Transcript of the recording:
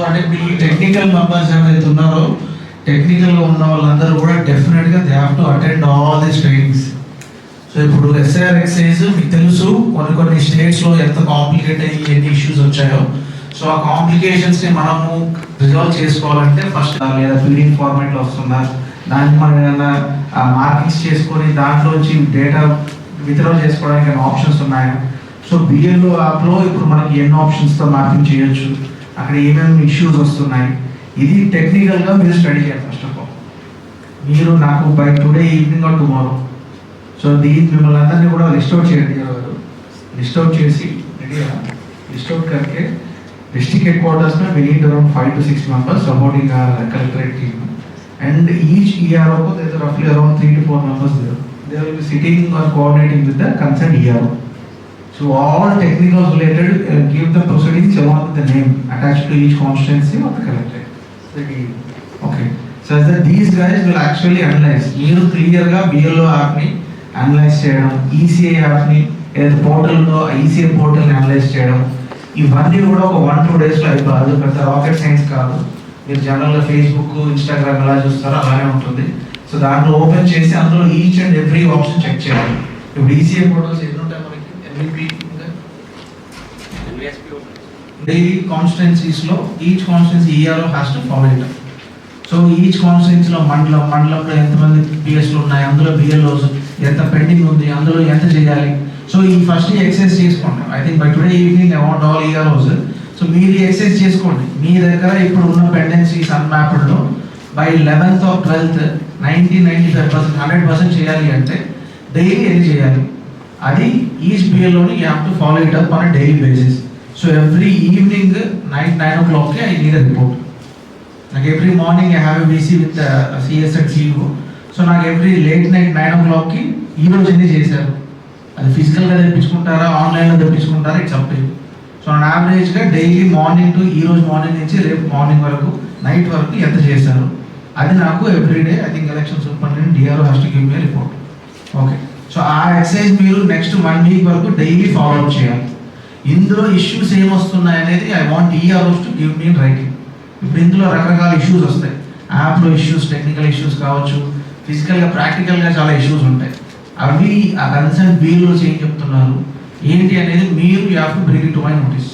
అంటే మీ technical members ఎవరైతే ఉన్నారో టెక్నికల్గా ఉన్న వాళ్ళందరూ కూడా డెఫినెట్గా they have to attend all this trainings. So ఇప్పుడు ఎస్ఐఆర్ ఎక్సైజ్ మీకు తెలుసు కొన్ని స్టేట్స్లో ఎంత కాంప్లికేట్ అయ్యి ఎన్ని ఇష్యూస్ వచ్చాయో. సో ఆ కాంప్లికేషన్స్ని మనము రిజాల్వ్ చేసుకోవాలంటే ఫస్ట్ లేదా పీడిఎఫ్ ఫార్మాట్లో వస్తుందా, దానికి మనం ఏదైనా మార్కింగ్స్ చేసుకొని దాంట్లోంచి డేటా విత్డ్రా చేసుకోవడానికి ఆప్షన్స్ ఉన్నాయా. సో బిఎల్ఓ యాప్లో ఇప్పుడు మనకి ఎన్ని ఆప్షన్స్తో మార్కింగ్ చేయొచ్చు, అక్కడ ఏమేమి ఇష్యూస్ వస్తున్నాయి, ఇది టెక్నికల్గా మీరు స్టడీ చేయాలి. ఫస్ట్ ఆఫ్ ఆల్ మీరు నాకు by today evening or tomorrow so మిమ్మల్ని అందరినీ కూడా లిస్ట్ అవుట్ చేయండి. లిస్ట్ అవుట్ చేసి లిస్ట్ అవుట్ करके डिस्ट्रिक्ट हेडक्वार्टर्स में we need around 5 to 6 members supporting our collectorate team, and each ERO को there are roughly around 3 to 4 members there. They will be sitting or coordinating with the concerned ERO. So all technical related give the proceedings along with the name attached to each constituency of the collectorate. Okay. So as that these guys will actually analyze. మీరు క్లియర్గా BLO యాప్ని analyse చేయడం, ECI యాప్ని ఏదైతే పోర్టల్లో ECI పోర్టల్ని analyse చేయడం, ఇవన్నీ కూడా ఒక 1-2 డేస్లో అయిపోదు. పెద్ద రాకెట్ సైన్స్ కాదు. మీరు జనరల్గా ఫేస్బుక్, ఇన్స్టాగ్రామ్ ఎలా చూస్తారో అలానే ఉంటుంది. సో దాంట్లో ఓపెన్ చేసి అందులో each and every option check చేయాలి. ఇప్పుడు ఈసీఐ పోర్టల్స్ ఎన్ని ఉంటాయి మనకి, ఎన్విపి డైలీ కాన్స్టిట్యున్సీస్లో each constituency ERO has to follow it. So each కాన్స్టిట్యున్సీలో మండలంలో ఎంతమంది పిఎస్లు ఉన్నాయి, అందులో బిఎల్ఓస్ ఎంత పెండింగ్ ఉంది, అందులో ఎంత చేయాలి. సో ఈ ఫస్ట్ ఎక్సైజ్ చేసుకోండి. I think by today evening I want all EROs. So మీరు ఎక్సైజ్ చేసుకోండి. మీ దగ్గర ఇప్పుడు ఉన్న పెండెన్సీస్ అన్మ్యాప్డ్లో బై 11th or 12th 90-95% 100% చేయాలి అంటే డైలీ ఎన్ని చేయాలి, అది ఈచ్ బిఎల్ఓని you have to follow it up on daily basis. So every evening night 9 o'clock I need a report. నాకు every morning I have a VC with CS and CEO. So నాకు every late night 9 o'clock ఈరోజు ఎన్ని చేశారు, అది ఫిజికల్గా తెప్పించుకుంటారా ఆన్లైన్లో తెప్పించుకుంటారా, it's up to you. So on యావరేజ్గా డైలీ మార్నింగ్ టు ఈరోజు మార్నింగ్ నుంచి రేపు మార్నింగ్ వరకు నైట్ వరకు ఎంత చేశారు, అది నాకు everyday I think election superintendent DRO has to give me report. Okay. So ఆ ఎక్సైజ్ మీరు నెక్స్ట్ 1 week వరకు డైలీ ఫాలో అప్ చేయాలి. ఇందులో ఇష్యూస్ ఏమొస్తున్నాయి అనేది I want EROs to give me in writing. ఇప్పుడు ఇందులో రకరకాల ఇష్యూస్ వస్తాయి. యాప్లో ఇష్యూస్, టెక్నికల్ ఇష్యూస్ కావచ్చు, ఫిజికల్గా ప్రాక్టికల్గా చాలా ఇష్యూస్ ఉంటాయి. అవి ఆ కన్సర్న్ బిఎల్ఓస్ ఏం చెప్తున్నారు ఏంటి అనేది మీరు you have to bring it to my notice.